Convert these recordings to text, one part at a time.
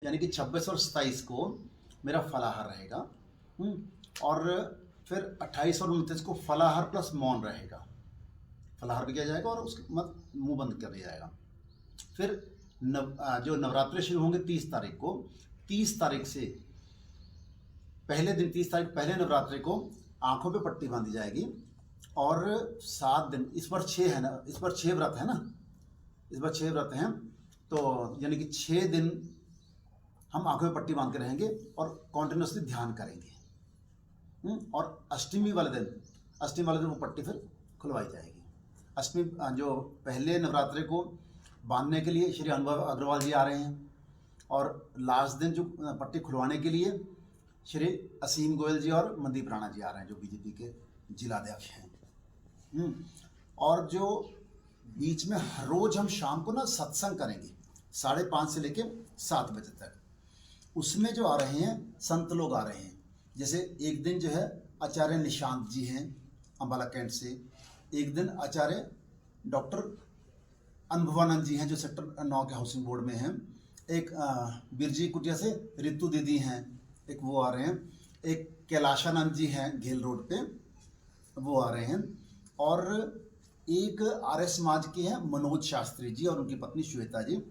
यानी कि 26 और 27 को मेरा फलाहार रहेगा। और फिर 28 और 29 को फलाहार प्लस मौन रहेगा। फलाहार भी किया जाएगा और उसके मत मुंह बंद कर दिया जाएगा। फिर जो नवरात्रि शुरू होंगे 30 तारीख को, 30 तारीख से पहले दिन, 30 तारीख पहले नवरात्रि को आंखों पे पट्टी बांधी जाएगी। और 7 दिन, इस बार 6 है ना, इस बार 6 व्रत है ना, इस बार 6 व्रत हैं, तो यानी कि 6 दिन हम आंखों में पट्टी बांध के रहेंगे और कॉन्टिन्यूसली ध्यान करेंगे। और अष्टमी वाले दिन वो पट्टी फिर खुलवाई जाएगी। अष्टमी जो पहले नवरात्रि को बांधने के लिए श्री अनुभव अग्रवाल जी आ रहे हैं, और लास्ट दिन जो पट्टी खुलवाने के लिए श्री असीम गोयल जी और मनदीप राणा जी आ रहे हैं, जो बीजेपी के जिलाध्यक्ष हैं। और जो बीच में हर रोज हम शाम को ना सत्संग करेंगे 5:30 से लेके 7 बजे तक। उसमें जो आ रहे हैं संत लोग आ रहे हैं, जैसे एक दिन जो है आचार्य निशांत जी हैं अम्बाला कैंट से, एक दिन आचार्य डॉक्टर अनुभवानंद जी हैं जो सेक्टर 9 के हाउसिंग बोर्ड में हैं, एक बिरजी कुटिया से रितु दीदी हैं, एक वो आ रहे हैं, एक कैलाशानंद जी हैं घेल रोड पे, वो आ रहे हैं, और एक आर्य समाज के हैं मनोज शास्त्री जी और उनकी पत्नी श्वेता जी,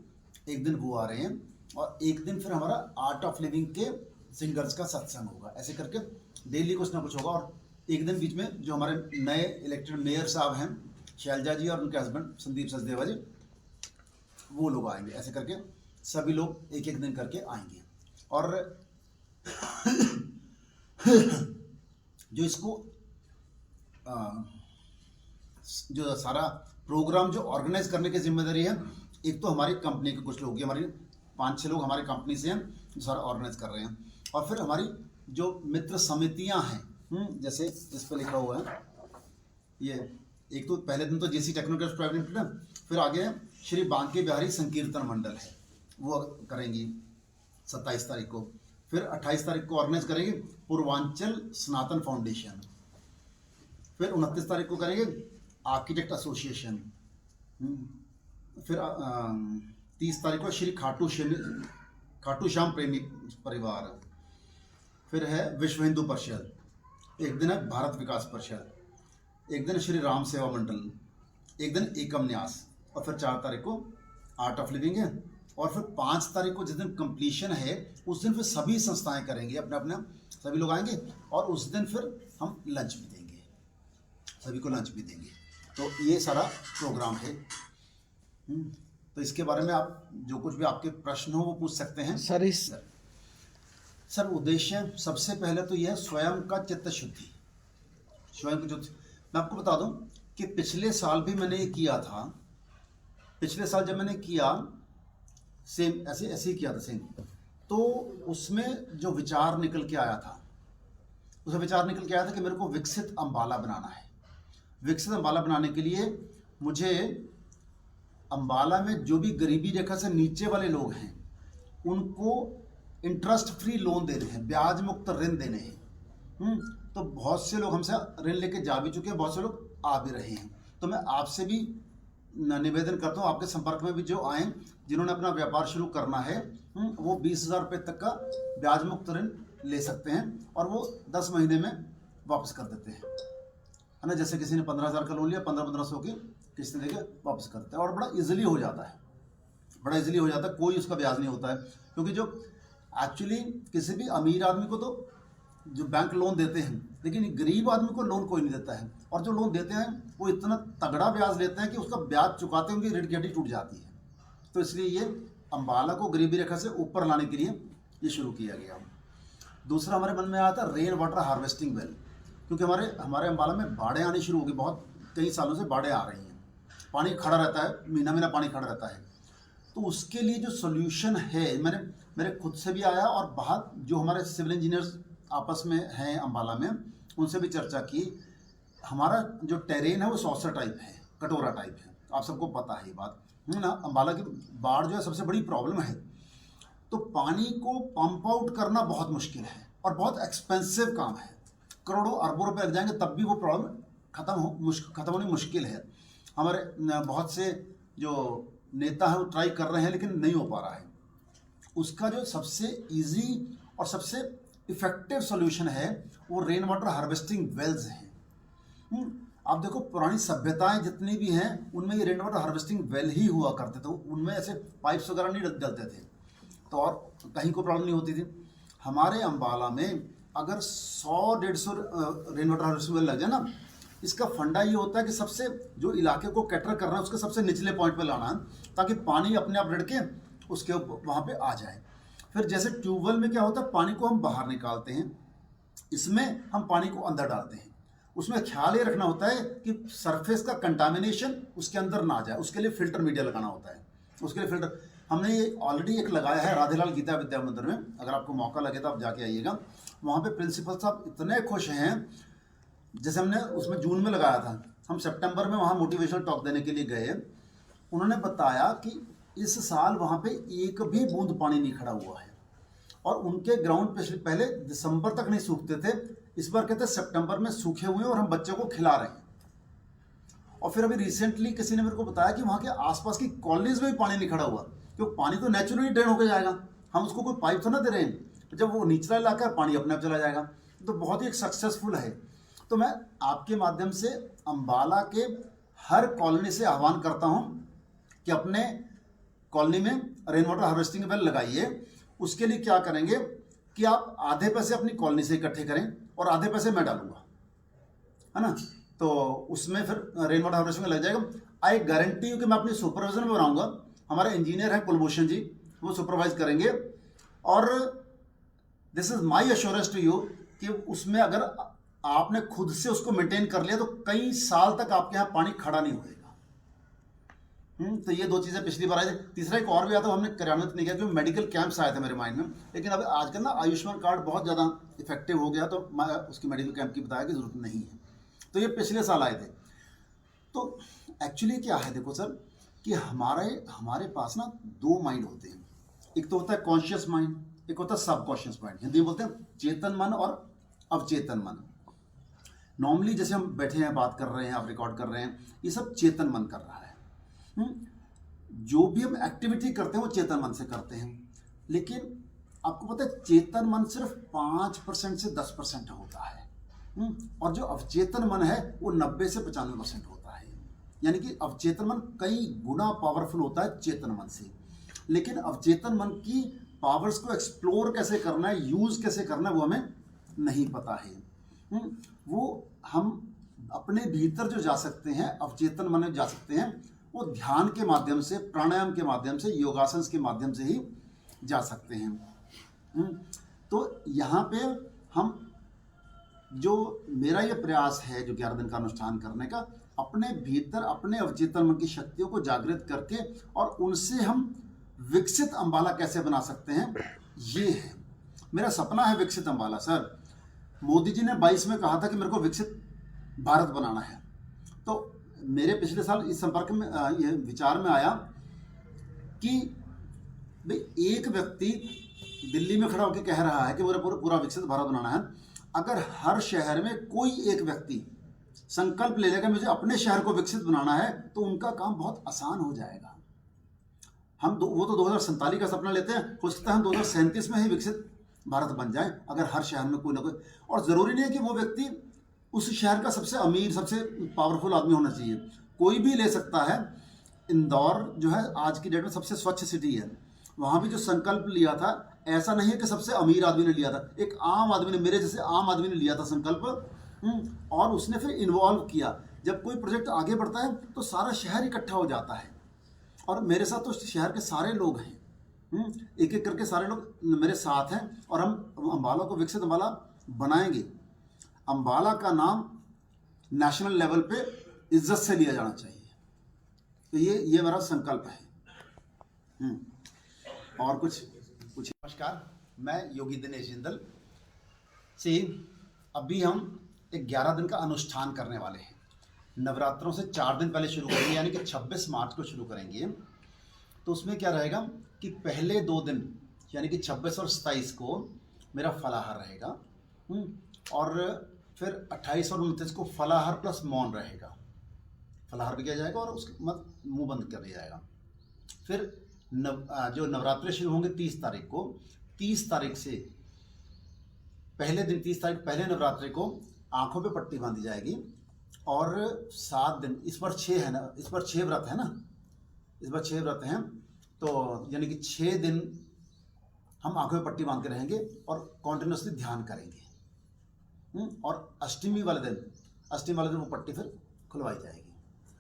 एक दिन वो आ रहे हैं। और एक दिन फिर हमारा आर्ट ऑफ लिविंग के सिंगर्स का सत्संग होगा। ऐसे करके डेली कुछ ना कुछ होगा। और एक दिन बीच में जो हमारे नए इलेक्टेड मेयर साहब हैं शैलजा जी और उनके हस्बैंड संदीप सचदेवा जी, वो लोग आएंगे। ऐसे करके सभी लोग एक एक दिन करके आएंगे। और जो इसको जो सारा प्रोग्राम जो ऑर्गेनाइज करने की जिम्मेदारी है, एक तो हमारी कंपनी के कुछ लोग, हमारी 5-6 लोग हमारी कंपनी से हैं जो सारा ऑर्गेनाइज कर रहे हैं। और फिर हमारी जो मित्र समितियां हैं, जैसे इस पर लिखा हुआ है, ये एक तो पहले दिन तो जेसी टेक्नोलॉजी प्राइवेट लिमिटेड, फिर आगे श्री बांके बिहारी संकीर्तन मंडल है, वो करेंगी 27 तारीख को। फिर 28 तारीख को ऑर्गेनाइज करेंगे पूर्वांचल सनातन फाउंडेशन। फिर 29 तारीख को करेंगे आर्किटेक्ट एसोसिएशन। फिर 30 तारीख को श्री खाटू श्याम प्रेमी परिवार। फिर है विश्व हिंदू परिषद, एक दिन है भारत विकास परिषद, एक दिन श्री राम सेवा मंडल, एक दिन एकम न्यास, और फिर 4 तारीख को आर्ट ऑफ लिविंग है। और फिर 5 तारीख को जिस दिन कंप्लीशन है, उस दिन फिर सभी संस्थाएं करेंगे, अपने अपने सभी लोग आएंगे, और उस दिन फिर हम लंच भी देंगे, सभी को लंच भी देंगे। तो ये सारा प्रोग्राम है। तो इसके बारे में आप जो कुछ भी आपके प्रश्न हो वो पूछ सकते हैं सर। उद्देश्य सबसे पहले तो यह स्वयं का चित्त शुद्धि, स्वयं जो मैं आपको बता दूं कि पिछले साल भी मैंने ये किया था। पिछले साल जब मैंने किया सेम ऐसे ही किया था सेम, तो उसमें जो विचार निकल के आया था, उसमें विचार निकल के आया था कि मेरे को विकसित अंबाला बनाना है। विकसित अंबाला बनाने के लिए मुझे अंबाला में जो भी गरीबी रेखा से नीचे वाले लोग हैं उनको इंटरेस्ट फ्री लोन देने हैं, ब्याज मुक्त ऋण देने हैं। तो बहुत से लोग हमसे ऋण लेके जा भी चुके हैं, बहुत से लोग आ भी रहे हैं। तो मैं आपसे भी निवेदन करता हूँ, आपके संपर्क में भी जो आए जिन्होंने अपना व्यापार शुरू करना है, वो 20,000 रुपये तक का ब्याज मुक्त ऋण ले सकते हैं, और वो 10 महीने में वापस कर देते हैं, है ना। जैसे किसी ने 15,000 का लोन लिया, 1500 की किस्तें देके वापस कर देते हैं, और बड़ा इजीली हो जाता है, बड़ा इजीली हो जाता है, कोई उसका ब्याज नहीं होता है। क्योंकि जो एक्चुअली किसी भी अमीर आदमी को तो जो बैंक लोन देते हैं, लेकिन गरीब आदमी को लोन कोई नहीं देता है। और जो लोन देते हैं वो इतना तगड़ा ब्याज लेते हैं कि उसका ब्याज चुकाते उनकी ऋण की हड्डी टूट जाती है। तो इसलिए ये अंबाला को गरीबी रेखा से ऊपर लाने के लिए ये शुरू किया गया। दूसरा हमारे मन में आया था रेन वाटर हार्वेस्टिंग वेल, क्योंकि हमारे अंबाला में बाढ़ें आनी शुरू हो गई, बहुत कई सालों से बाढ़ें आ रही हैं, पानी खड़ा रहता है, महीना पानी खड़ा रहता है। तो उसके लिए जो सोल्यूशन है, मेरे खुद से भी आया, और बाहर जो हमारे सिविल इंजीनियर्स आपस में हैं अंबाला में, उनसे भी चर्चा की। हमारा जो टेरेन है वो सॉसर टाइप है, कटोरा टाइप है, आप सबको पता है ये बात, है ना। अंबाला की बाढ़ जो है सबसे बड़ी प्रॉब्लम है। तो पानी को पंप आउट करना बहुत मुश्किल है और बहुत एक्सपेंसिव काम है, करोड़ों अरबों रुपए लग जाएंगे तब भी वो प्रॉब्लम खत्म होनी मुश्किल है। हमारे बहुत से जो नेता हैं वो ट्राई कर रहे हैं, लेकिन नहीं हो पा रहा है। उसका जो सबसे इजी और सबसे इफेक्टिव सॉल्यूशन है वो रेन वाटर हार्वेस्टिंग वेल्स हैं। आप देखो पुरानी सभ्यताएं जितनी भी हैं उनमें ये रेन वाटर हार्वेस्टिंग वेल ही हुआ करते थे, उनमें ऐसे पाइप्स वगैरह नहीं डलते थे, तो और कहीं को प्रॉब्लम नहीं होती थी। हमारे अम्बाला में अगर 100-150 रेन वाटर हार्वेस्टिंग वेल लग जाए ना, इसका फंडा ये होता है कि सबसे जो इलाके को कैटर करना है उसके सबसे निचले पॉइंट पे लाना है, ताकि पानी अपने आप लड़के उसके वहाँ पे आ जाए। फिर जैसे ट्यूबवेल में क्या होता है, पानी को हम बाहर निकालते हैं, इसमें हम पानी को अंदर डालते हैं। उसमें ख्याल ये रखना होता है कि सरफेस का कंटामिनेशन उसके अंदर ना जाए, उसके लिए फिल्टर मीडिया लगाना होता है। उसके लिए फिल्टर हमने ये ऑलरेडी एक लगाया है राधेलाल गीता विद्या मंदिर में, अगर आपको मौका लगे तो आप जाके आइएगा। वहाँ पे प्रिंसिपल साहब इतने खुश हैं, जैसे हमने उसमें जून में लगाया था, हम सितंबर में वहाँ मोटिवेशनल टॉक देने के लिए गए। उन्होंने बताया कि इस साल वहाँ पे एक भी बूंद पानी नहीं खड़ा हुआ है, और उनके ग्राउंड पहले दिसंबर तक नहीं सूखते थे, इस बार कहते सितंबर में सूखे हुए हैं और हम बच्चों को खिला रहे हैं। और फिर अभी रिसेंटली किसी ने मेरे को बताया कि वहाँ के आसपास की कॉलोनीज में भी पानी नहीं खड़ा हुआ, क्योंकि पानी तो नेचुरली ड्रेन होकर जाएगा, हम उसको कोई पाइप तो ना दे रहे हैं। जब वो निचला इलाका है पानी अपने आप चला जाएगा, तो बहुत ही एक सक्सेसफुल है। तो मैं आपके माध्यम से अम्बाला के हर कॉलोनी से आह्वान करता हूँ कि अपने कॉलोनी में रेन वाटर हार्वेस्टिंग वेल लगाइए। उसके लिए क्या करेंगे कि आप आधे पैसे अपनी कॉलोनी से इकट्ठे करें और आधे पैसे मैं डालूंगा, है ना, तो उसमें फिर रेन वाटर हार्वेस्टिंग लग जाएगा। आई गारंटी हूँ कि मैं अपनी सुपरविजन में बनाऊंगा, हमारे इंजीनियर हैं कुलभूषण जी, वो सुपरवाइज करेंगे। और this is my assurance to you कि उसमें अगर आपने खुद से उसको मेंटेन कर लिया तो कई साल तक आपके यहाँ पानी खड़ा नहीं होएगा। तो ये दो चीज़ें पिछली बार आई थी। तीसरा एक और भी आता, हमने कार्यान्वित नहीं किया क्योंकि मेडिकल कैंप्स आए थे मेरे माइंड में, लेकिन अब आजकल ना आयुष्मान कार्ड बहुत ज़्यादा इफेक्टिव हो गया, तो मैं उसकी मेडिकल कैंप की बताया कि जरूरत नहीं है। तो ये पिछले साल आए थे। तो एक्चुअली क्या है, देखो सर, कि हमारे पास ना दो माइंड होते हैं। एक तो होता है कॉन्शियस माइंड, एक होता है सबकॉन्शियस माइंड। हिंदी में बोलते हैं चेतन मन और अवचेतन मन। नॉर्मली जैसे हम बैठे हैं, बात कर रहे हैं, आप रिकॉर्ड कर रहे हैं, ये सब चेतन मन कर रहा है। जो भी हम एक्टिविटी करते हैं वो चेतन मन से करते हैं, लेकिन आपको पता है चेतन मन सिर्फ 5% से 10% होता है, और जो अवचेतन मन है वो 90 से 95% होता है। यानी कि अवचेतन मन कई गुना पावरफुल होता है चेतन मन से। लेकिन अवचेतन मन की पावर्स को एक्सप्लोर कैसे करना है, यूज कैसे करना है, वो हमें नहीं पता है। वो हम अपने भीतर जो जा सकते हैं, अवचेतन मन में जा सकते हैं, वो ध्यान के माध्यम से, प्राणायाम के माध्यम से, योगासन के माध्यम से ही जा सकते हैं। तो यहाँ पे हम जो मेरा ये प्रयास है जो 11 दिन का अनुष्ठान करने का, अपने भीतर अपने अवचेतन मन की शक्तियों को जागृत करके और उनसे हम विकसित अम्बाला कैसे बना सकते हैं, ये है मेरा सपना है। विकसित अम्बाला सर, मोदी जी ने 22 में कहा था कि मेरे को विकसित भारत बनाना है। तो मेरे पिछले साल इस संपर्क में ये विचार में आया कि भाई एक व्यक्ति दिल्ली में खड़ा होकर कह रहा है कि मुझे पूरा विकसित भारत बनाना है। अगर हर शहर में कोई एक व्यक्ति संकल्प ले लेगा मुझे अपने शहर को विकसित बनाना है, तो उनका काम बहुत आसान हो जाएगा। वो तो 2047 का सपना लेते हैं, हो सकता है हम 2037 में ही विकसित भारत बन जाए, अगर हर शहर में कोई ना कोई। और जरूरी नहीं है कि वो व्यक्ति उस शहर का सबसे अमीर, सबसे पावरफुल आदमी होना चाहिए, कोई भी ले सकता है। इंदौर जो है आज की डेट में सबसे स्वच्छ सिटी है, वहाँ भी जो संकल्प लिया था, ऐसा नहीं है कि सबसे अमीर आदमी ने लिया था, एक आम आदमी ने, मेरे जैसे आम आदमी ने लिया था संकल्प, और उसने फिर इन्वॉल्व किया। जब कोई प्रोजेक्ट आगे बढ़ता है तो सारा शहर इकट्ठा हो जाता है, और मेरे साथ तो शहर के सारे लोग हैं, एक एक करके सारे लोग मेरे साथ हैं, और हम अम्बाला को विकसित अम्बाला बनाएंगे। अम्बाला का नाम नेशनल लेवल पे इज्जत से लिया जाना चाहिए, तो ये मेरा संकल्प है। और कुछ नमस्कार, मैं योगी दिनेश जिंदल से। अभी हम एक 11 दिन का अनुष्ठान करने वाले हैं। नवरात्रों से 4 दिन पहले शुरू करेंगे, यानी कि 26 मार्च को शुरू करेंगे। तो उसमें क्या रहेगा कि पहले 2 दिन यानी कि 26 और 27 को मेरा फलाहार रहेगा, और फिर 28 और 29 को फलाहार प्लस मौन रहेगा। फलाहार भी किया जाएगा और उसके बाद मुंह बंद कर दिया जाएगा। फिर जो नवरात्रि शुरू होंगे 30 तारीख को, 30 तारीख से पहले दिन 30 तारीख पहले नवरात्रि को आंखों पे पट्टी बांधी जाएगी और 7 दिन, इस बार 6 है ना, इस बार 6 व्रत है ना, इस बार 6 व्रत हैं, तो यानी कि 6 दिन हम आंखों में पट्टी बांध के रहेंगे और कॉन्टिन्यूसली ध्यान करेंगे। और अष्टमी वाले दिन वो पट्टी फिर खुलवाई जाएगी।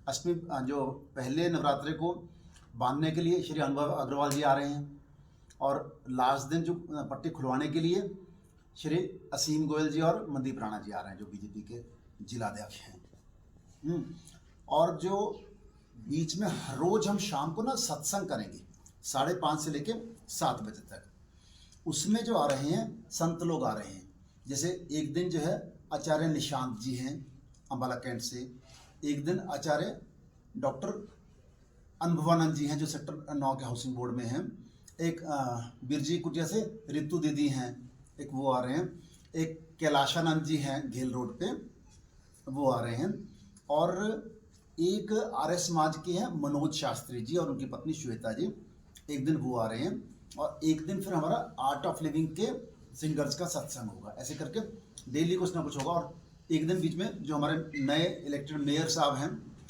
अष्टमी जो पहले नवरात्रि को बांधने के लिए श्री अनुभव अग्रवाल जी आ रहे हैं और लास्ट दिन जो पट्टी खुलवाने के लिए श्री असीम गोयल जी और मनदीप राणा जी आ रहे हैं, जो बीजेपी के जिलाध्यक्ष हैं। और जो बीच में हर रोज हम शाम को ना सत्संग करेंगे 5:30 से लेके 7 बजे तक। उसमें जो आ रहे हैं संत लोग आ रहे हैं, जैसे एक दिन जो है आचार्य निशांत जी हैं अम्बाला कैंट से, एक दिन आचार्य डॉक्टर अनुभवानंद जी हैं जो सेक्टर 9 के हाउसिंग बोर्ड में हैं, एक बिरजी कुटिया से रितु दीदी हैं, एक वो आ रहे हैं, एक कैलाशानंद जी हैं घेल रोड पे, वो आ रहे हैं, और एक आर्य समाज के हैं मनोज शास्त्री जी और उनकी पत्नी श्वेता जी, एक दिन वो आ रहे हैं, और एक दिन फिर हमारा आर्ट ऑफ लिविंग के सिंगर्स का सत्संग होगा। ऐसे करके डेली कुछ ना कुछ होगा। और एक दिन बीच में जो हमारे नए इलेक्टेड मेयर साहब हैं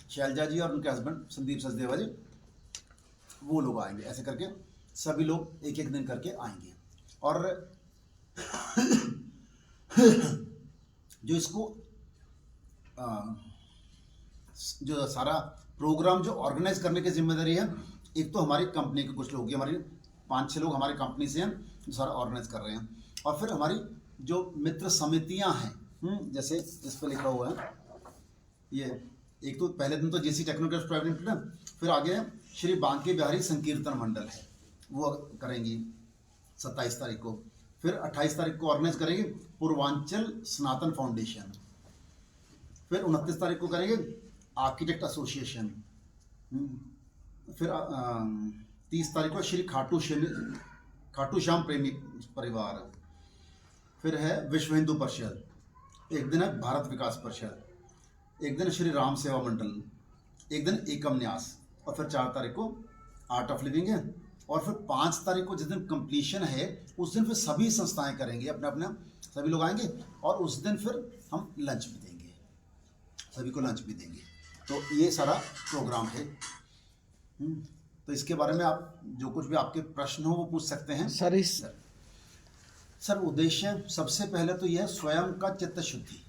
शैलजा जी और उनके हस्बैंड संदीप सचदेवा जी, वो लोग आएंगे। ऐसे करके सभी लोग एक एक दिन करके आएंगे। और जो इसको जो सारा प्रोग्राम जो ऑर्गेनाइज करने की जिम्मेदारी है, एक तो हमारी कंपनी के कुछ लोग, हमारी 5-6 लोग हमारी कंपनी से हैं जो सारा ऑर्गेनाइज कर रहे हैं, और फिर हमारी जो मित्र समितियां हैं, जैसे इस पर लिखा हुआ है ये, एक तो पहले दिन तो जेसी टेक्नोक्रेट्स प्राइवेट लिमिटेड, फिर आगे श्री बांके बिहारी संकीर्तन मंडल है, वो करेंगी 27 तारीख को। फिर 28 तारीख को ऑर्गेनाइज करेंगे पूर्वांचल सनातन फाउंडेशन। फिर 29 तारीख को करेंगे आर्किटेक्ट एसोसिएशन। फिर 30 तारीख को श्री खाटू श्याम प्रेमी परिवार। फिर है विश्व हिंदू परिषद, एक दिन है भारत विकास परिषद, एक दिन श्री राम सेवा मंडल, एक दिन एकम न्यास, और फिर 4 तारीख को आर्ट ऑफ लिविंग है, और फिर 5 तारीख को जिस दिन कंप्लीशन है उस दिन फिर सभी संस्थाएं करेंगे अपने अपने, सभी लोग आएंगे, और उस दिन फिर हम लंच भी देंगे, सभी को लंच भी देंगे। तो ये सारा प्रोग्राम है। तो इसके बारे में आप जो कुछ भी आपके प्रश्न हो वो पूछ सकते हैं सर। उद्देश्य सबसे पहले तो यह स्वयं का चित्त शुद्धि,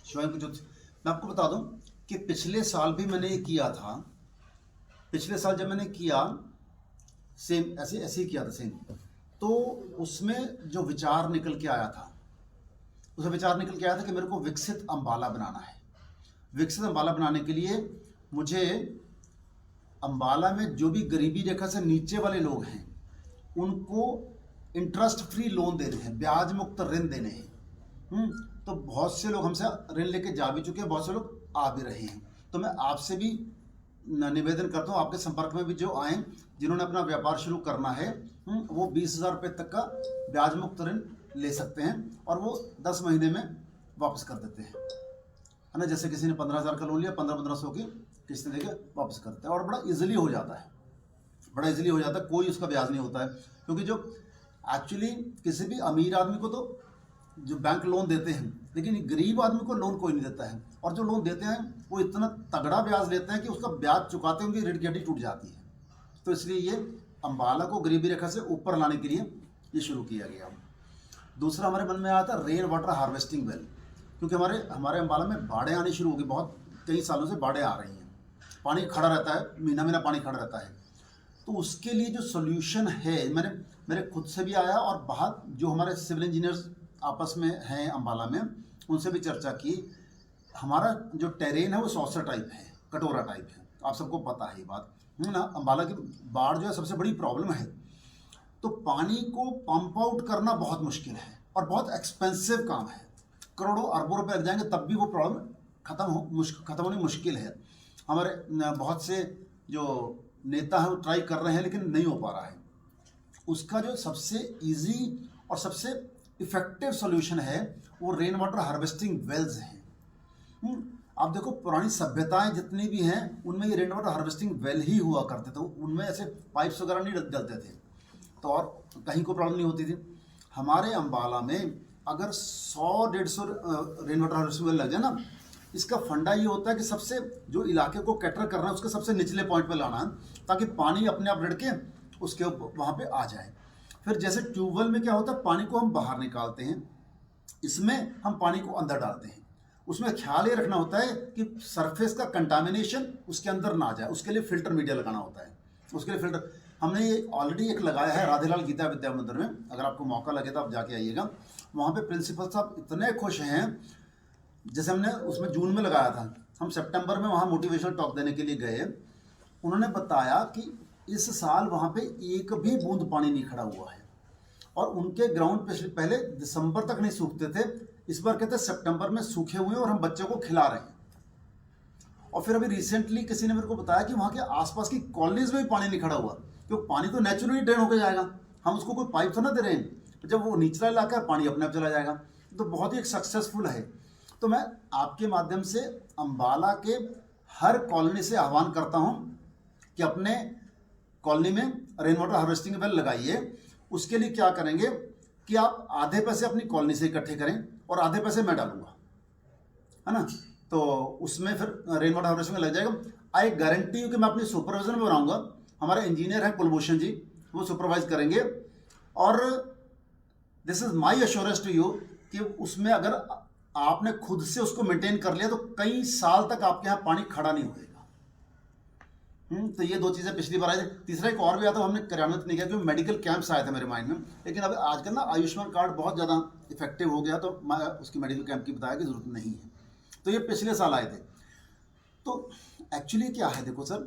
स्वयं की जो, मैं आपको बता दूं कि पिछले साल भी मैंने ये किया था। पिछले साल जब मैंने किया सेम ऐसे ही किया था सेम, तो उसमें जो विचार निकल के आया था, उसमें विचार निकल के आया था कि मेरे को विकसित अम्बाला बनाना है। विकसित अम्बाला बनाने के लिए मुझे अम्बाला में जो भी गरीबी रेखा से नीचे वाले लोग हैं उनको इंटरेस्ट फ्री लोन देने हैं, ब्याज मुक्त ऋण देने हैं। तो बहुत से लोग हमसे ऋण लेके जा भी चुके हैं, बहुत से लोग आ भी रहे हैं। तो मैं आपसे भी निवेदन करता हूँ, आपके संपर्क में भी जो आए जिन्होंने अपना व्यापार शुरू करना है, वो 20,000 रुपये तक का ब्याज मुक्त ऋण ले सकते हैं और वो 10 महीने में वापस कर देते हैं, है ना। जैसे किसी ने 15,000 का लोन लिया, 1500 की किस्तें देके वापस करते हैं, और बड़ा इजीली हो जाता है, बड़ा इजीली हो जाता है, कोई उसका ब्याज नहीं होता है। क्योंकि जो एक्चुअली किसी भी अमीर आदमी को तो जो बैंक लोन देते हैं, लेकिन गरीब आदमी को लोन कोई नहीं देता है, और जो लोन देते हैं वो इतना तगड़ा ब्याज लेते हैं कि उसका ब्याज चुकाते उनकी ऋण की हड्डी टूट जाती है। तो इसलिए ये अम्बाला को गरीबी रेखा से ऊपर लाने के लिए ये शुरू किया गया। दूसरा हमारे मन में आया था रेन वाटर हार्वेस्टिंग वेल, क्योंकि हमारे अम्बाला में बाढ़ें आनी शुरू हो गई, बहुत कई सालों से बाढ़ें आ रही हैं, पानी खड़ा रहता है, महीना महीना पानी खड़ा रहता है। तो उसके लिए जो सोल्यूशन है, मेरे खुद से भी आया और बाहर जो हमारे सिविल इंजीनियर्स आपस में हैं अम्बाला में, उनसे भी चर्चा की। हमारा जो टेरेन है वो सॉसर टाइप है, कटोरा टाइप है, आप सबको पता है ये बात, है ना। अम्बाला की बाढ़ जो है सबसे बड़ी प्रॉब्लम है। तो पानी को पंप आउट करना बहुत मुश्किल है और बहुत एक्सपेंसिव काम है, करोड़ों अरबों रुपए लग जाएंगे तब भी वो प्रॉब्लम खत्म होनी मुश्किल है। हमारे बहुत से जो नेता हैं वो ट्राई कर रहे हैं लेकिन नहीं हो पा रहा है। उसका जो सबसे इजी और सबसे इफेक्टिव सॉल्यूशन है वो रेन वाटर हार्वेस्टिंग वेल्स हैं। आप देखो पुरानी सभ्यताएं जितनी भी हैं उनमें ये रेन वाटर हार्वेस्टिंग वेल ही हुआ करते थे, उनमें ऐसे पाइप्स वगैरह नहीं डलते थे, तो और कहीं कोई प्रॉब्लम नहीं होती थी। हमारे अम्बाला में अगर 100-150 रेन वाटर हार्वेस्टिंग वेल लग जाए ना, इसका फंडा ये होता है कि सबसे जो इलाके को कैटर करना है उसके सबसे निचले पॉइंट पे लाना है ताकि पानी अपने आप लड़के उसके वहाँ पे आ जाए। फिर जैसे ट्यूबवेल में क्या होता है, पानी को हम बाहर निकालते हैं, इसमें हम पानी को अंदर डालते हैं। उसमें ख्याल ये रखना होता है कि सरफेस का कंटामिनेशन उसके अंदर ना जाए, उसके लिए फिल्टर मीडिया लगाना होता है। उसके लिए फिल्टर हमने ये ऑलरेडी एक लगाया है राधेलाल गीता विद्या मंदिर में, अगर आपको मौका लगे तो आप जाके आइएगा। वहाँ पे प्रिंसिपल साहब इतने खुश हैं, जैसे हमने उसमें जून में लगाया था, हम सितंबर में वहाँ मोटिवेशनल टॉक देने के लिए गए। उन्होंने बताया कि इस साल वहाँ पे एक भी बूंद पानी नहीं खड़ा हुआ है और उनके ग्राउंड पहले दिसंबर तक नहीं सूखते थे, इस बार कहते सितंबर में सूखे हुए हैं और हम बच्चों को खिला रहे हैं। और फिर अभी रिसेंटली किसी ने मेरे को बताया कि वहाँ के आसपास की कॉलोनीज में भी पानी नहीं खड़ा हुआ, क्योंकि पानी तो नेचुरली ड्रेन होकर जाएगा, हम उसको कोई पाइप तो ना दे रहे हैं। जब वो निचला इलाका है पानी अपने आप चला जाएगा, तो बहुत ही एक सक्सेसफुल है। तो मैं आपके माध्यम से अम्बाला के हर कॉलोनी से आह्वान करता हूँ कि अपने कॉलोनी में रेन वाटर हार्वेस्टिंग वेल लगाइए। उसके लिए क्या करेंगे कि आप आधे पैसे अपनी कॉलोनी से इकट्ठे करें और आधे पैसे मैं डालूंगा, है ना, तो उसमें फिर रेन वाटर हार्वेस्टिंग में लग जाएगा। आई गारंटी यू कि मैं अपनी सुपरविजन में बनाऊंगा, हमारे इंजीनियर हैं कुलभूषण जी, वो सुपरवाइज करेंगे। और this is my assurance to you कि उसमें अगर आपने खुद से उसको मेंटेन कर लिया तो कई साल तक आपके यहाँ पानी खड़ा नहीं होगा। तो ये दो चीज़ें पिछली बार आई थी। तीसरा एक और भी आया था, हमने कार्यान्वित नहीं किया क्योंकि मेडिकल कैंप्स आए थे मेरे माइंड में, लेकिन अब आजकल ना आयुष्मान कार्ड बहुत ज़्यादा इफेक्टिव हो गया, तो मैं उसकी मेडिकल कैंप की बताया कि जरूरत नहीं है। तो ये पिछले साल आए थे। तो एक्चुअली क्या है, देखो सर,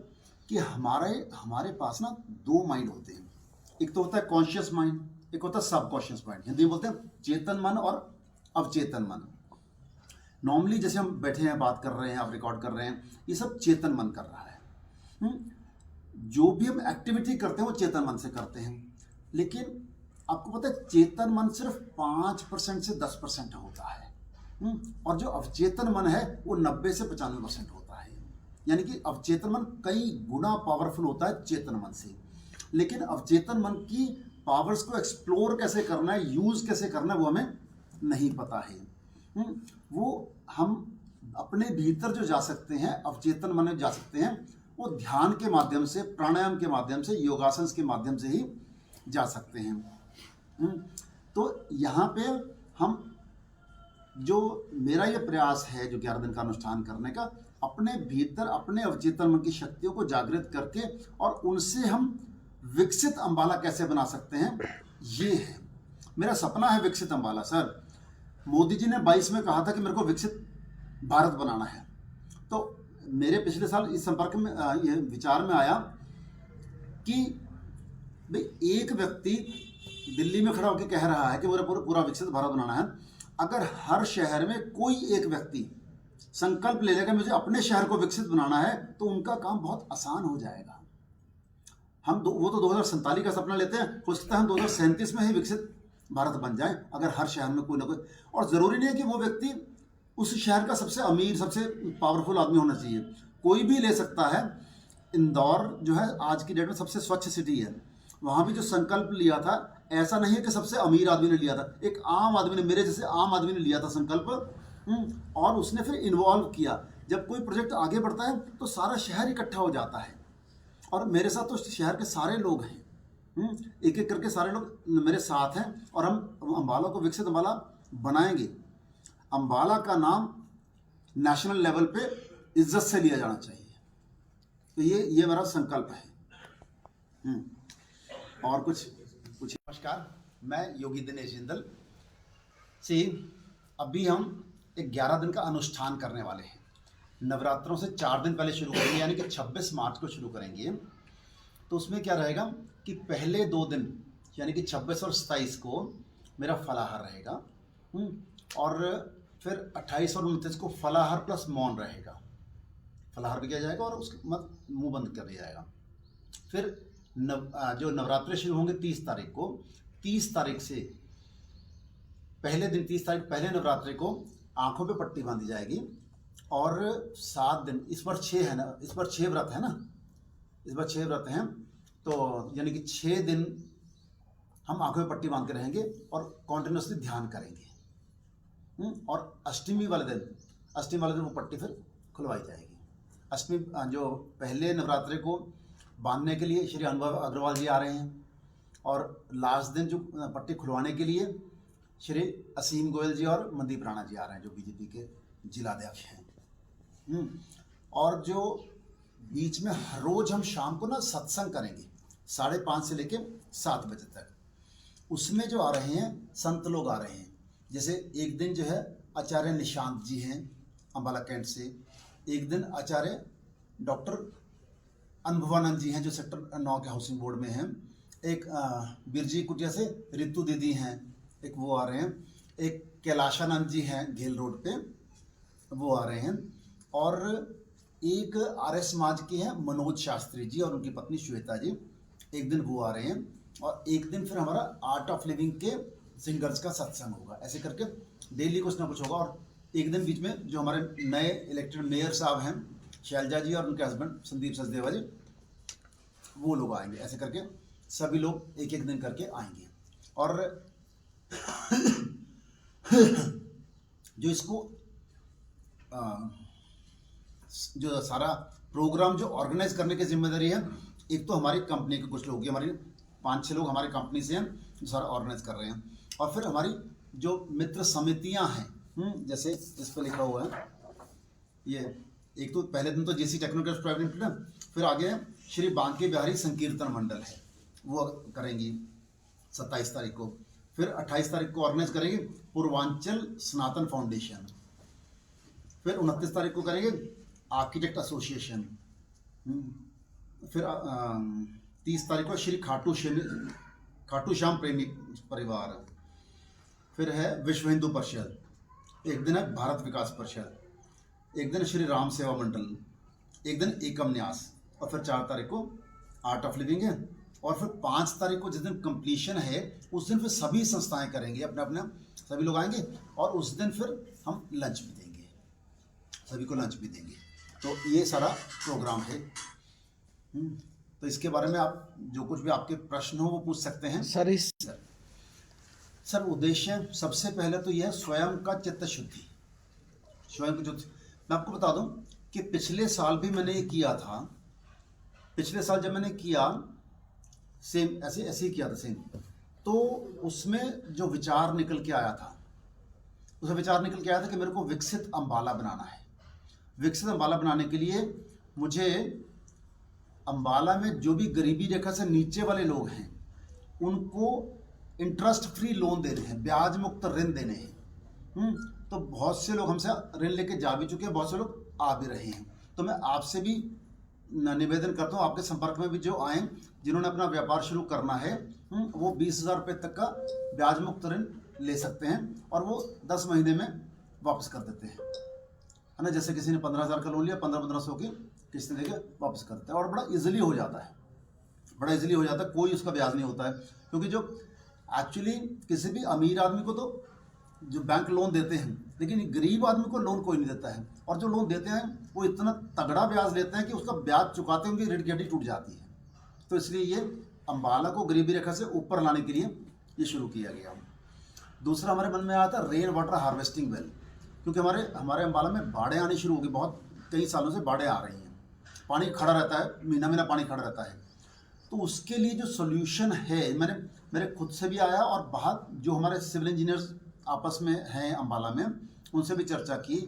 कि हमारे पास ना दो माइंड होते हैं। एक तो होता है कॉन्शियस माइंड, एक होता है सबकॉन्शियस माइंड। हिंदी में बोलते हैं चेतन मन और अवचेतन मन। नॉर्मली जैसे हम बैठे हैं, बात कर रहे हैं, आप रिकॉर्ड कर रहे हैं, ये सब चेतन मन कर रहा है। जो भी हम एक्टिविटी करते हैं वो चेतन मन से करते हैं, लेकिन आपको पता है चेतन मन सिर्फ 5% से 10% होता है, और जो अवचेतन मन है वो 90 से 95% होता है। यानी कि अवचेतन मन कई गुना पावरफुल होता है चेतन मन से। लेकिन अवचेतन मन की पावर्स को एक्सप्लोर कैसे करना है, यूज कैसे करना है, वो हमें नहीं पता है। वो हम अपने भीतर जो जा सकते हैं, अवचेतन मन में जा सकते हैं, वो ध्यान के माध्यम से, प्राणायाम के माध्यम से, योगासन के माध्यम से ही जा सकते हैं। तो यहाँ पे हम जो मेरा ये प्रयास है जो 11 दिन का अनुष्ठान करने का, अपने भीतर अपने अवचेतन मन की शक्तियों को जागृत करके और उनसे हम विकसित अम्बाला कैसे बना सकते हैं, ये है मेरा सपना है। विकसित अम्बाला सर, मोदी जी ने 22 में कहा था कि मेरे को विकसित भारत बनाना है। तो मेरे पिछले साल इस संपर्क में ये विचार में आया कि भाई एक व्यक्ति दिल्ली में खड़ा होकर कह रहा है कि मुझे पूरा विकसित भारत बनाना है। अगर हर शहर में कोई एक व्यक्ति संकल्प ले लेगा मुझे अपने शहर को विकसित बनाना है, तो उनका काम बहुत आसान हो जाएगा। वो तो 2047 का सपना लेते हैं, हो सकता है हम 2037 में ही विकसित भारत बन जाए, अगर हर शहर में कोई ना कोई। और जरूरी नहीं है कि वो व्यक्ति उस शहर का सबसे अमीर, सबसे पावरफुल आदमी होना चाहिए, कोई भी ले सकता है। इंदौर जो है आज की डेट में सबसे स्वच्छ सिटी है, वहाँ भी जो संकल्प लिया था, ऐसा नहीं है कि सबसे अमीर आदमी ने लिया था, एक आम आदमी ने, मेरे जैसे आम आदमी ने लिया था संकल्प, और उसने फिर इन्वॉल्व किया। जब कोई प्रोजेक्ट आगे बढ़ता है तो सारा शहर इकट्ठा हो जाता है, और मेरे साथ तो शहर के सारे लोग हैं, एक एक करके सारे लोग मेरे साथ हैं, और हम अम्बाला को विकसित अम्बाला बनाएंगे। अम्बाला का नाम नेशनल लेवल पे इज्जत से लिया जाना चाहिए, तो ये मेरा संकल्प है। और कुछ नमस्कार, मैं योगी दिनेश जिंदल से। अभी हम एक 11 दिन का अनुष्ठान करने वाले हैं। नवरात्रों से 4 दिन पहले शुरू करेंगे, यानी कि 26 मार्च को शुरू करेंगे। तो उसमें क्या रहेगा कि पहले 2 दिन यानी कि 26 और 27 को मेरा फलाहार रहेगा, और फिर 28 और 29 को फलाहार प्लस मौन रहेगा। फलाहार भी किया जाएगा और उसके बाद मुंह बंद कर दिया जाएगा। फिर जो नवरात्रि शुरू होंगे 30 तारीख को, 30 तारीख से पहले दिन, 30 तारीख पहले नवरात्रि को आंखों पे पट्टी बांधी जाएगी, और 7 दिन, इस बार 6 है ना, इस बार 6 व्रत है ना, इस बार 6 व्रत हैं, तो यानी कि 6 दिन हम आंखों में पट्टी बांध के रहेंगे और कॉन्टिन्यूसली ध्यान करेंगे। और अष्टमी वाले दिन वो पट्टी फिर खुलवाई जाएगी। अष्टमी जो पहले नवरात्रे को बांधने के लिए श्री अनुभव अग्रवाल जी आ रहे हैं, और लास्ट दिन जो पट्टी खुलवाने के लिए श्री असीम गोयल जी और मनदीप राणा जी आ रहे हैं, जो बीजेपी के जिलाध्यक्ष हैं। और जो बीच में हर रोज हम शाम को ना सत्संग करेंगे 5:30 से लेके 7 बजे तक। उसमें जो आ रहे हैं संत लोग आ रहे हैं, जैसे एक दिन जो है आचार्य निशांत जी हैं अम्बाला कैंट से, एक दिन आचार्य डॉक्टर अनुभवानंद जी हैं जो सेक्टर 9 के हाउसिंग बोर्ड में हैं, एक बिरजी कुटिया से रितु दीदी हैं, एक वो आ रहे हैं, एक कैलाशानंद जी हैं घेल रोड पे, वो आ रहे हैं, और एक आर्य समाज के हैं मनोज शास्त्री जी और उनकी पत्नी श्वेता जी, एक दिन वो आ रहे हैं, और एक दिन फिर हमारा आर्ट ऑफ लिविंग के सिंगर्स का सत्संग होगा। ऐसे करके डेली कुछ ना कुछ होगा। और एक दिन बीच में जो हमारे नए इलेक्टेड मेयर साहब हैं शैलजा जी और उनके हस्बैंड संदीप सचदेवा जी, वो लोग आएंगे। ऐसे करके सभी लोग एक एक दिन करके आएंगे। और जो इसको जो सारा प्रोग्राम जो ऑर्गेनाइज करने की जिम्मेदारी है, एक तो हमारी कंपनी के कुछ लोग, हमारी 5-6 लोग हमारी कंपनी से हैं जो सारा ऑर्गेनाइज कर रहे हैं, और फिर हमारी जो मित्र समितियां हैं, जैसे इस पर लिखा हुआ है ये, एक तो पहले दिन तो जेसी टेक्नोलॉजी प्राइवेट लिमिटेड, फिर आगे श्री बांके बिहारी संकीर्तन मंडल है, वो करेंगी 27 तारीख को। फिर 28 तारीख को ऑर्गेनाइज करेंगे पूर्वांचल सनातन फाउंडेशन। फिर 29 तारीख को करेंगे आर्किटेक्ट एसोसिएशन। फिर 30 तारीख को श्री खाटू श्याम प्रेमी परिवार। फिर है विश्व हिंदू परिषद, एक दिन है भारत विकास परिषद, एक दिन श्री राम सेवा मंडल, एक दिन एकम न्यास, और फिर 4 तारीख को आर्ट ऑफ लिविंग है, और फिर 5 तारीख को जिस दिन कंप्लीशन है उस दिन फिर सभी संस्थाएं करेंगे अपने अपने, सभी लोग आएंगे, और उस दिन फिर हम लंच भी देंगे, सभी को लंच भी देंगे। तो ये सारा प्रोग्राम है। तो इसके बारे में आप जो कुछ भी आपके प्रश्न हो वो पूछ सकते हैं। सर उद्देश्य सबसे पहले तो यह स्वयं का चित्त शुद्धि, स्वयं की जो, मैं आपको बता दूं कि पिछले साल भी मैंने ये किया था। पिछले साल जब मैंने किया सेम ऐसे ही किया था सेम, तो उसमें जो विचार निकल के आया था, उसमें विचार निकल के आया था कि मेरे को विकसित अम्बाला बनाना है। विकसित अम्बाला बनाने के लिए मुझे अम्बाला में जो भी गरीबी रेखा से नीचे वाले लोग हैं उनको इंटरेस्ट फ्री लोन देने हैं, ब्याज मुक्त ऋण देने हैं। तो बहुत से लोग हमसे ऋण लेके जा भी चुके हैं, बहुत से लोग आ भी रहे हैं। तो मैं आपसे भी निवेदन करता हूँ, आपके संपर्क में भी जो आए जिन्होंने अपना व्यापार शुरू करना है, वो 20,000 रुपये तक का ब्याज मुक्त ऋण ले सकते हैं, और वो 10 महीने में वापस कर देते हैं, है ना। जैसे किसी ने 15,000 का लोन लिया, 1500 की किस्तें देके वापस कर देते हैं, और बड़ा इजीली हो जाता है, बड़ा इजीली हो जाता है, कोई उसका ब्याज नहीं होता है। क्योंकि जो एक्चुअली किसी भी अमीर आदमी को तो जो बैंक लोन देते हैं, लेकिन गरीब आदमी को लोन कोई नहीं देता है, और जो लोन देते हैं वो इतना तगड़ा ब्याज लेते हैं कि उसका ब्याज चुकाते उनकी ऋण की हड्डी टूट जाती है। तो इसलिए ये अम्बाला को गरीबी रेखा से ऊपर लाने के लिए ये शुरू किया गया। दूसरा हमारे मन में आया था रेन वाटर हार्वेस्टिंग वेल, क्योंकि हमारे अम्बाला में बाढ़ें आनी शुरू हो गई, बहुत कई सालों से बाढ़ें आ रही हैं, पानी खड़ा रहता है, महीना महीना पानी खड़ा रहता है। तो उसके लिए जो सोल्यूशन है, मेरे खुद से भी आया, और बाहर जो हमारे सिविल इंजीनियर्स आपस में हैं अम्बाला में, उनसे भी चर्चा की।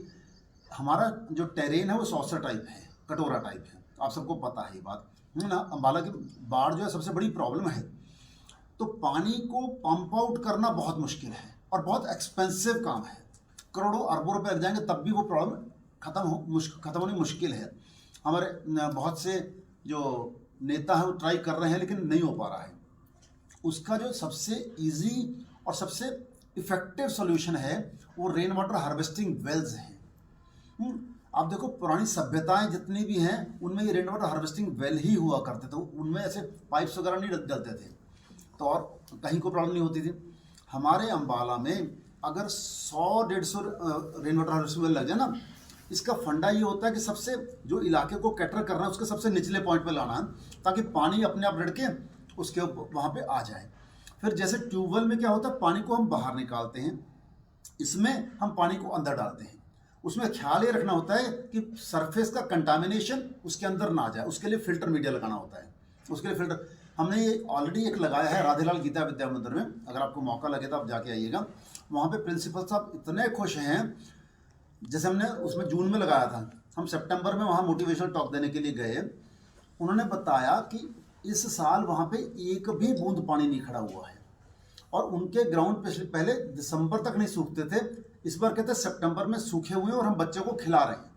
हमारा जो टेरेन है वो सॉसर टाइप है, कटोरा टाइप है, आप सबको पता है ये बात, है ना। अम्बाला की बाढ़ जो है सबसे बड़ी प्रॉब्लम है। तो पानी को पंप आउट करना बहुत मुश्किल है और बहुत एक्सपेंसिव काम है, करोड़ों अरबों रुपए लग जाएंगे तब भी वो प्रॉब्लम खत्म होनी मुश्किल है। हमारे बहुत से जो नेता हैं वो ट्राई कर रहे हैं, लेकिन नहीं हो पा रहा है। उसका जो सबसे इजी और सबसे इफेक्टिव सॉल्यूशन है वो रेन वाटर हार्वेस्टिंग वेल्स हैं। आप देखो पुरानी सभ्यताएं जितनी भी हैं उनमें ये रेन वाटर हार्वेस्टिंग वेल ही हुआ करते थे, उनमें ऐसे पाइप्स वगैरह नहीं डलते थे, तो और कहीं कोई प्रॉब्लम नहीं होती थी। हमारे अम्बाला में अगर 100-150 रेन वाटर हार्वेस्टिंग वेल लग जाए ना, इसका फंडा ये होता है कि सबसे जो इलाके को कैटर करना है उसके सबसे निचले पॉइंट पे लाना है, ताकि पानी अपने आप लड़के उसके वहाँ पे आ जाए। फिर जैसे ट्यूबवेल में क्या होता है, पानी को हम बाहर निकालते हैं, इसमें हम पानी को अंदर डालते हैं। उसमें ख्याल ये रखना होता है कि सरफेस का कंटामिनेशन उसके अंदर ना जाए, उसके लिए फिल्टर मीडिया लगाना होता है। उसके लिए फिल्टर हमने ये ऑलरेडी एक लगाया है राधेलाल गीता विद्या मंदिर में, अगर आपको मौका लगे तो आप जाके आइएगा। वहाँ पे प्रिंसिपल साहब इतने खुश हैं। जैसे हमने उसमें जून में लगाया था, हम सितंबर में वहाँ मोटिवेशनल टॉक देने के लिए गए। उन्होंने बताया कि इस साल वहाँ पे एक भी बूंद पानी नहीं खड़ा हुआ है, और उनके ग्राउंड पहले दिसंबर तक नहीं सूखते थे, इस बार कहते सितंबर में सूखे हुए हैं और हम बच्चों को खिला रहे हैं।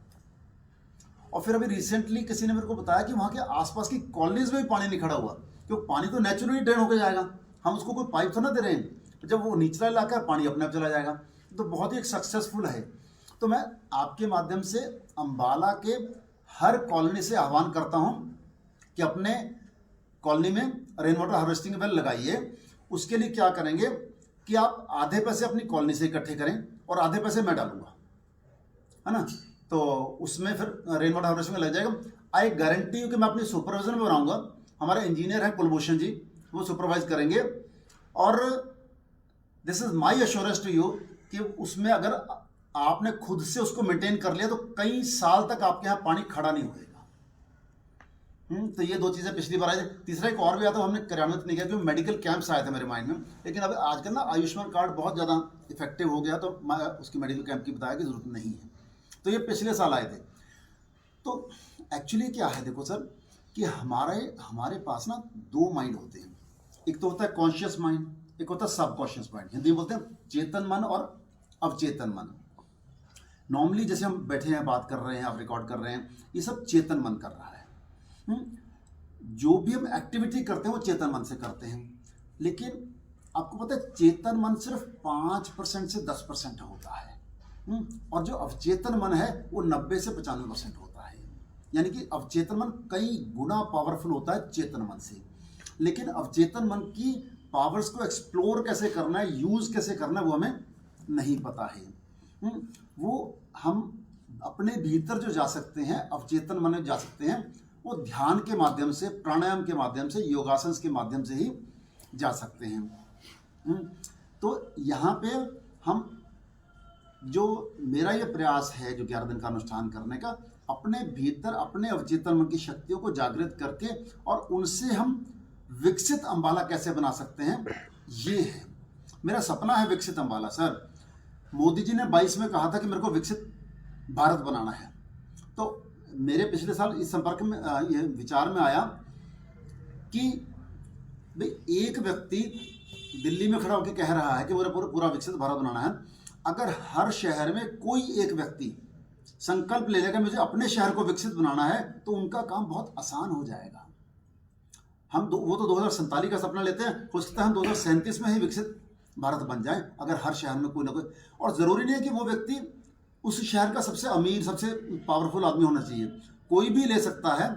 और फिर अभी रिसेंटली किसी ने मेरे को बताया कि वहाँ के आसपास की कॉलोनीज में भी पानी नहीं खड़ा हुआ, क्योंकि पानी तो नेचुरली ड्रेन होकर जाएगा, हम उसको कोई पाइप तो ना दे रहे हैं। जब वो निचला इलाका है पानी अपने आप चला जाएगा, तो बहुत ही एक सक्सेसफुल है। तो मैं आपके माध्यम से अम्बाला के हर कॉलोनी से आह्वान करता हूँ कि अपने कॉलोनी में रेन वाटर हार्वेस्टिंग वेल लगाइए। उसके लिए क्या करेंगे कि आप आधे पैसे अपनी कॉलोनी से इकट्ठे करें और आधे पैसे मैं डालूंगा, है ना, तो उसमें फिर रेन वाटर हार्वेस्टिंग में लग जाएगा। आई गारंटी यू कि मैं अपनी सुपरविजन में बनाऊंगा, हमारे इंजीनियर हैं कुलभूषण जी, वो सुपरवाइज करेंगे। और this is my assurance to you कि उसमें अगर आपने खुद से उसको मेंटेन कर लिया तो कई साल तक आपके यहाँ पानी खड़ा नहीं होएगा। तो ये दो चीज़ें पिछली बार आई। तीसरा एक और भी आता, हमने क्रियान्वित नहीं किया क्योंकि मेडिकल कैंप्स आए थे मेरे माइंड में, लेकिन अब आजकल ना आयुष्मान कार्ड बहुत ज़्यादा इफेक्टिव हो गया, तो मैं उसकी मेडिकल कैंप की बताया कि जरूरत नहीं है। तो ये पिछले साल आए थे। तो एक्चुअली क्या है, देखो सर, कि हमारे पास ना दो माइंड होते हैं। एक तो होता है कॉन्शियस माइंड, एक होता है सबकॉन्शियस माइंड। हिंदी में बोलते हैं चेतन मन और अवचेतन मन। नॉर्मली जैसे हम बैठे हैं, बात कर रहे हैं, आप रिकॉर्ड कर रहे हैं, ये सब चेतन मन कर रहा है। जो भी हम एक्टिविटी करते हैं वो चेतन मन से करते हैं, लेकिन आपको पता है चेतन मन सिर्फ 5% से 10% होता है, और जो अवचेतन मन है वो 90 से 95% होता है। यानी कि अवचेतन मन कई गुना पावरफुल होता है चेतन मन से। लेकिन अवचेतन मन की पावर्स को एक्सप्लोर कैसे करना है, यूज कैसे करना है, वो हमें नहीं पता है। वो हम अपने भीतर जो जा सकते हैं, अवचेतन मन में जा सकते हैं, वो ध्यान के माध्यम से, प्राणायाम के माध्यम से, योगासन के माध्यम से ही जा सकते हैं। तो यहाँ पे हम, जो मेरा ये प्रयास है जो 11 दिन का अनुष्ठान करने का, अपने भीतर अपने अवचेतन मन की शक्तियों को जागृत करके और उनसे हम विकसित अम्बाला कैसे बना सकते हैं, ये है मेरा सपना है। विकसित अम्बाला, सर मोदी जी ने 22 में कहा था कि मेरे को विकसित भारत बनाना है। तो मेरे पिछले साल इस संपर्क में ये विचार में आया कि भाई एक व्यक्ति दिल्ली में खड़ा होकर कह रहा है कि मुझे पूरा विकसित भारत बनाना है। अगर हर शहर में कोई एक व्यक्ति संकल्प ले लेगा मुझे अपने शहर को विकसित बनाना है, तो उनका काम बहुत आसान हो जाएगा। वो तो 2047 का सपना लेते हैं, हो सकता है हम 2037 में ही विकसित भारत बन जाए, अगर हर शहर में कोई ना कोई। और जरूरी नहीं है कि वो व्यक्ति उस शहर का सबसे अमीर, सबसे पावरफुल आदमी होना चाहिए, कोई भी ले सकता है।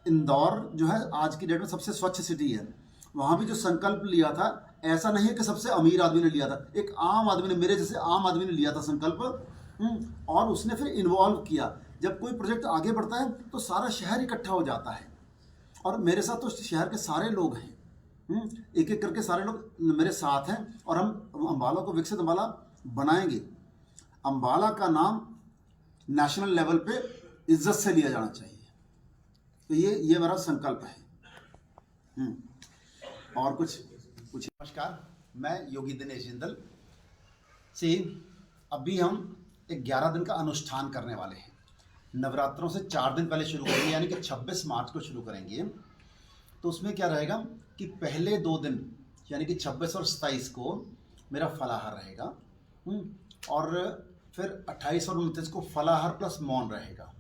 इंदौर जो है आज की डेट में सबसे स्वच्छ सिटी है, वहाँ भी जो संकल्प लिया था, ऐसा नहीं है कि सबसे अमीर आदमी ने लिया था, एक आम आदमी ने, मेरे जैसे आम आदमी ने लिया था संकल्प, और उसने फिर इन्वॉल्व किया। जब कोई प्रोजेक्ट आगे बढ़ता है तो सारा शहर इकट्ठा हो जाता है, और मेरे साथ तो शहर के सारे लोग हैं, एक एक करके सारे लोग मेरे साथ हैं, और हम अम्बाला को विकसित अम्बाला बनाएंगे। अम्बाला का नाम नेशनल लेवल पे इज्जत से लिया जाना चाहिए, तो ये मेरा संकल्प है। और कुछ। नमस्कार, मैं योगी दिनेश जिंदल से। अभी हम एक 11 दिन का अनुष्ठान करने वाले हैं। नवरात्रों से 4 दिन पहले शुरू करेंगे, यानी कि 26 मार्च को शुरू करेंगे। तो उसमें क्या रहेगा कि पहले 2 दिन यानी कि 26 और 27 को मेरा फलाहार रहेगा, और फिर 28 और 29 को फलाहार प्लस मौन रहेगा।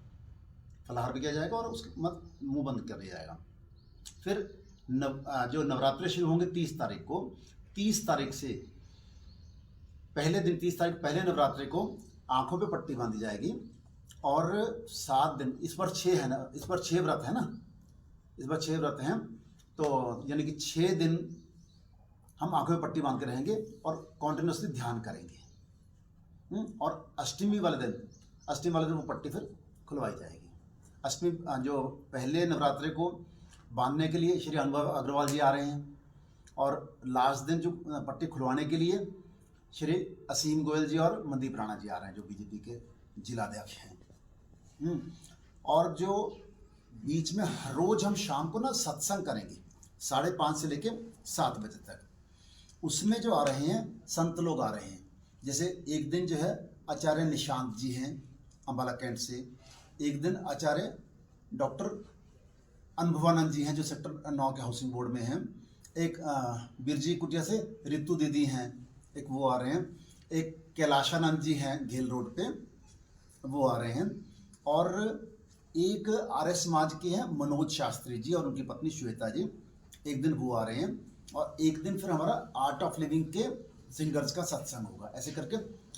फलाहार भी किया जाएगा और उसके बाद मुंह बंद कर दिया जाएगा। फिर जो नवरात्रि शुरू होंगे 30 तारीख को, 30 तारीख से पहले दिन, 30 तारीख पहले नवरात्रि को आंखों पे पट्टी बांधी जाएगी, और 7 दिन, इस बार 6 है ना, इस बार 6 व्रत है ना, इस बार 6 व्रत हैं, तो यानी कि 6 दिन हम आंखों पे पट्टी बांध के रहेंगे और कॉन्टिन्यूसली ध्यान करेंगे। और अष्टमी वाले दिन अष्टमी वाले दिन वो पट्टी फिर खुलवाई जाएगी। अष्टमी जो पहले नवरात्रे को बांधने के लिए श्री अनुभव अग्रवाल जी आ रहे हैं, और लास्ट दिन जो पट्टी खुलवाने के लिए श्री असीम गोयल जी और मनदीप राणा जी आ रहे हैं, जो बीजेपी के जिलाध्यक्ष हैं। और जो बीच में हर रोज हम शाम को ना सत्संग करेंगे 5:30 से लेके 7 बजे तक। उसमें जो आ रहे हैं संत लोग आ रहे हैं, जैसे एक दिन जो है आचार्य निशांत जी हैं अम्बाला कैंट से, एक दिन आचार्य डॉक्टर अनुभवानंद जी हैं जो सेक्टर 9 के हाउसिंग बोर्ड में हैं, एक बिरजी कुटिया से रितु दीदी हैं, एक वो आ रहे हैं, एक कैलाशानंद जी हैं घेल रोड पे, वो आ रहे हैं, और एक आर्य समाज के हैं मनोज शास्त्री जी और उनकी पत्नी श्वेता जी, एक दिन वो आ रहे हैं, और एक दिन फिर हमारा आर्ट ऑफ लिविंग के सिंगर्स का सत्संग होगा। ऐसे करके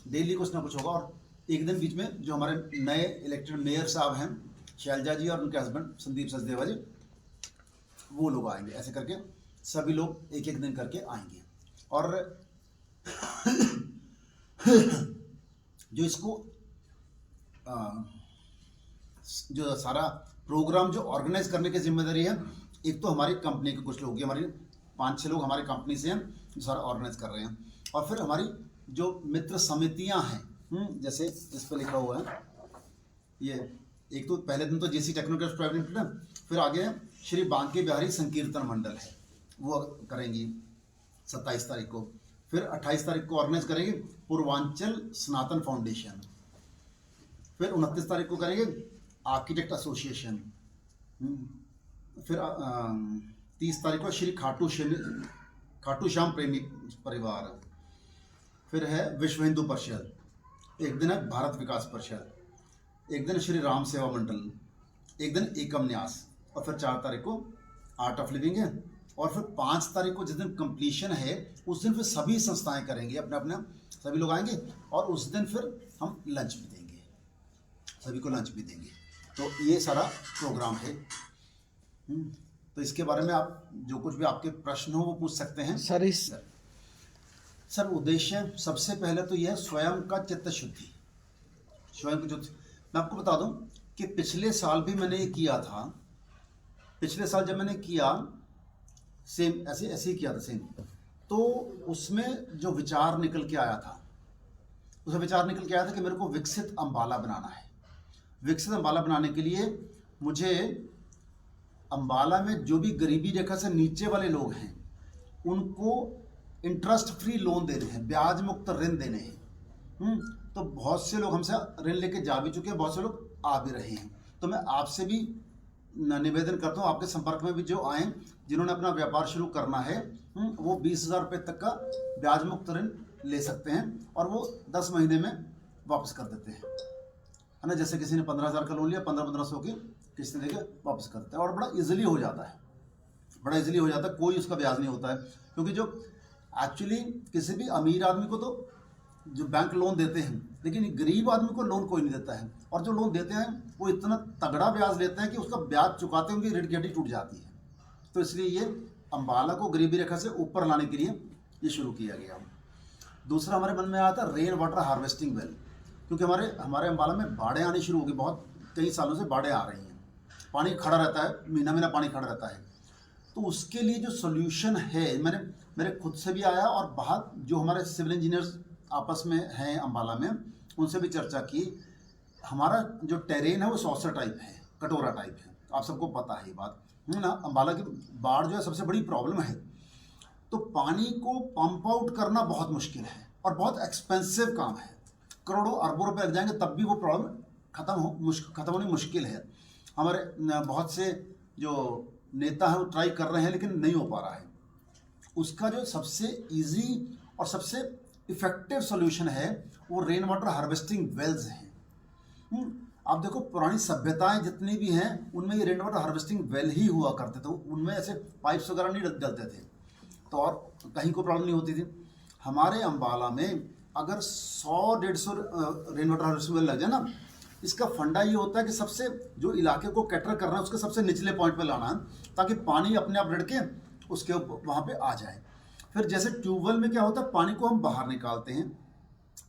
डेली कुछ ना कुछ होगा। और एक दिन बीच में जो हमारे नए इलेक्टेड मेयर साहब हैं शैलजा जी और उनके हस्बैंड संदीप सचदेवा जी, वो लोग आएंगे। ऐसे करके सभी लोग एक एक दिन करके आएंगे। और जो इसको जो सारा प्रोग्राम जो ऑर्गेनाइज करने की जिम्मेदारी है, एक तो हमारी कंपनी के कुछ लोग, हमारी 5-6 लोग हमारी कंपनी से हैं जो सारा ऑर्गेनाइज कर रहे हैं, और फिर हमारी जो मित्र समितियां हैं, जैसे इस पर लिखा हुआ है ये, एक तो पहले दिन तो जेसी टेक्नोक्रेट्स प्राइवेट लिमिटेड है, फिर आगे श्री बांके बिहारी संकीर्तन मंडल है, वो करेंगी 27 तारीख को। फिर 28 तारीख को ऑर्गेनाइज करेंगे पूर्वांचल सनातन फाउंडेशन। फिर 29 तारीख को करेंगे आर्किटेक्ट एसोसिएशन। फिर 30 तारीख को श्री खाटू श्याम प्रेमी परिवार। फिर है विश्व हिंदू परिषद, एक दिन है भारत विकास परिषद, एक दिन श्री राम सेवा मंडल, एक दिन एकम न्यास, और फिर 4 तारीख को आर्ट ऑफ लिविंग है, और फिर 5 तारीख को जिस दिन कंप्लीशन है उस दिन फिर सभी संस्थाएं करेंगी अपने अपने, सभी लोग आएंगे, और उस दिन फिर हम लंच भी देंगे, सभी को लंच भी देंगे। तो ये सारा प्रोग्राम है। तो इसके बारे में आप जो कुछ भी आपके प्रश्न हो वो पूछ सकते हैं सर। उद्देश्य सबसे पहले तो यह स्वयं का चित्त शुद्धि, स्वयं की जो, मैं आपको बता दूं कि पिछले साल भी मैंने ये किया था। पिछले साल जब मैंने किया सेम ऐसे ही किया था सेम, तो उसमें जो विचार निकल के आया था, उसमें विचार निकल के आया था कि मेरे को विकसित अम्बाला बनाना है। विकसित अम्बाला बनाने के लिए मुझे अम्बाला में जो भी गरीबी रेखा से नीचे वाले लोग हैं उनको इंटरेस्ट फ्री लोन देने हैं, ब्याज मुक्त ऋण देने हैं। तो बहुत से लोग हमसे ऋण लेके जा भी चुके हैं, बहुत से लोग आ भी रहे हैं। तो मैं आपसे भी निवेदन करता हूँ, आपके संपर्क में भी जो आए जिन्होंने अपना व्यापार शुरू करना है, वो 20,000 रुपये तक का ब्याज मुक्त ऋण ले सकते हैं, और वो 10 महीने में वापस कर देते हैं, है ना। जैसे किसी ने 15,000 का लोन लिया, 1500 की किस्तें देके वापस कर देते हैं, और बड़ा इजीली हो जाता है, बड़ा इजीली हो जाता है, कोई उसका ब्याज नहीं होता है। क्योंकि जो एक्चुअली किसी भी अमीर आदमी को तो जो बैंक लोन देते हैं, लेकिन गरीब आदमी को लोन कोई नहीं देता है, और जो लोन देते हैं वो इतना तगड़ा ब्याज लेते हैं कि उसका ब्याज चुकाते उनकी ऋण की हड्डी टूट जाती है। तो इसलिए ये अम्बाला को गरीबी रेखा से ऊपर लाने के लिए ये शुरू किया गया। दूसरा हमारे मन में आया था रेन वाटर हार्वेस्टिंग वेल, क्योंकि हमारे अम्बाला में बाढ़ें आनी शुरू हो गई, बहुत कई सालों से बाढ़ें आ रही हैं, पानी खड़ा रहता है, महीना महीना पानी खड़ा रहता है। तो उसके लिए जो सोल्यूशन है, मेरे खुद से भी आया, और बाहर जो हमारे सिविल इंजीनियर्स आपस में हैं अम्बाला में, उनसे भी चर्चा की। हमारा जो टेरेन है वो सॉसर टाइप है, कटोरा टाइप है, आप सबको पता है ये बात, है ना। अम्बाला की बाढ़ जो है सबसे बड़ी प्रॉब्लम है। तो पानी को पंप आउट करना बहुत मुश्किल है और बहुत एक्सपेंसिव काम है, करोड़ों अरबों रुपए लग जाएंगे तब भी वो प्रॉब्लम खत्म होनी मुश्किल है। हमारे बहुत से जो नेता हैं वो ट्राई कर रहे हैं, लेकिन नहीं हो पा रहा है। उसका जो सबसे इजी और सबसे इफेक्टिव सॉल्यूशन है वो रेन वाटर हार्वेस्टिंग वेल्स हैं। आप देखो पुरानी सभ्यताएं जितनी भी हैं उनमें ये रेन वाटर हार्वेस्टिंग वेल ही हुआ करते थे, उनमें ऐसे पाइप्स वगैरह नहीं डलते थे, तो और कहीं कोई प्रॉब्लम नहीं होती थी। हमारे अम्बाला में अगर 100-150 रेन वाटर हार्वेस्टिंग वेल लग जाए ना, इसका फंडा ये होता है कि सबसे जो इलाके को कैटर कर रहा है उसके सबसे निचले पॉइंट पे लाना है, ताकि पानी अपने आप लड़के उसके वहाँ पे आ जाए। फिर जैसे ट्यूबवेल में क्या होता है, पानी को हम बाहर निकालते हैं,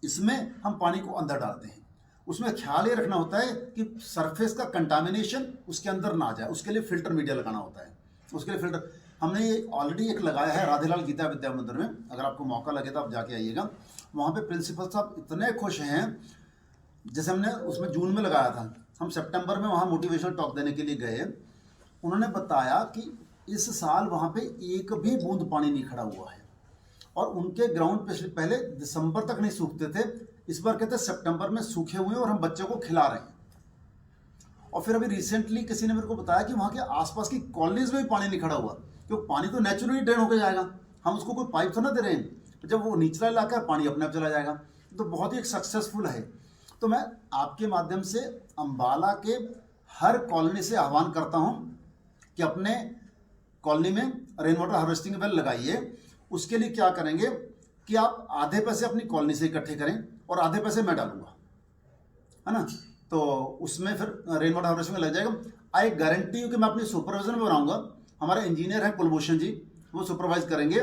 इसमें हम पानी को अंदर डालते हैं, उसमें ख्याल ये रखना होता है कि सरफेस का कंटामिनेशन उसके अंदर ना आ जाए, उसके लिए फिल्टर मीडिया लगाना होता है। उसके लिए फिल्टर हमने ये ऑलरेडी एक लगाया है राधेलाल गीता विद्या मंदिर में, अगर आपको मौका लगे तो आप जाके आइएगा। वहाँ पे प्रिंसिपल साहब इतने खुश हैं, जैसे हमने उसमें जून में लगाया था, हम सितंबर में वहाँ मोटिवेशनल टॉक देने के लिए गए, उन्होंने बताया कि इस साल वहाँ पे एक भी बूंद पानी नहीं खड़ा हुआ है, और उनके ग्राउंड पहले दिसंबर तक नहीं सूखते थे, इस बार कहते सितंबर में सूखे हुए हैं और हम बच्चों को खिला रहे हैं। और फिर अभी रिसेंटली किसी ने मेरे को बताया कि वहाँ के आसपास की कॉलोनीज में भी पानी नहीं खड़ा हुआ, क्योंकि पानी तो नेचुरली ड्रेन होकर जाएगा, हम उसको कोई पाइप तो ना दे रहे हैं, तो जब वो निचला इलाका है पानी अपने आप चला जाएगा। तो बहुत ही एक सक्सेसफुल है। तो मैं आपके माध्यम से अंबाला के हर कॉलोनी से आह्वान करता हूँ कि अपने कॉलोनी में रेन वाटर हार्वेस्टिंग वेल लगाइए। उसके लिए क्या करेंगे कि आप आधे पैसे अपनी कॉलोनी से इकट्ठे करें और आधे पैसे मैं डालूंगा, है ना, तो उसमें फिर रेन वाटर हार्वेस्टिंग लग जाएगा। आई गारंटी हूँ कि मैं अपनी सुपरविजन में बनाऊंगा, हमारे इंजीनियर हैं कुलभूषण जी, वो सुपरवाइज करेंगे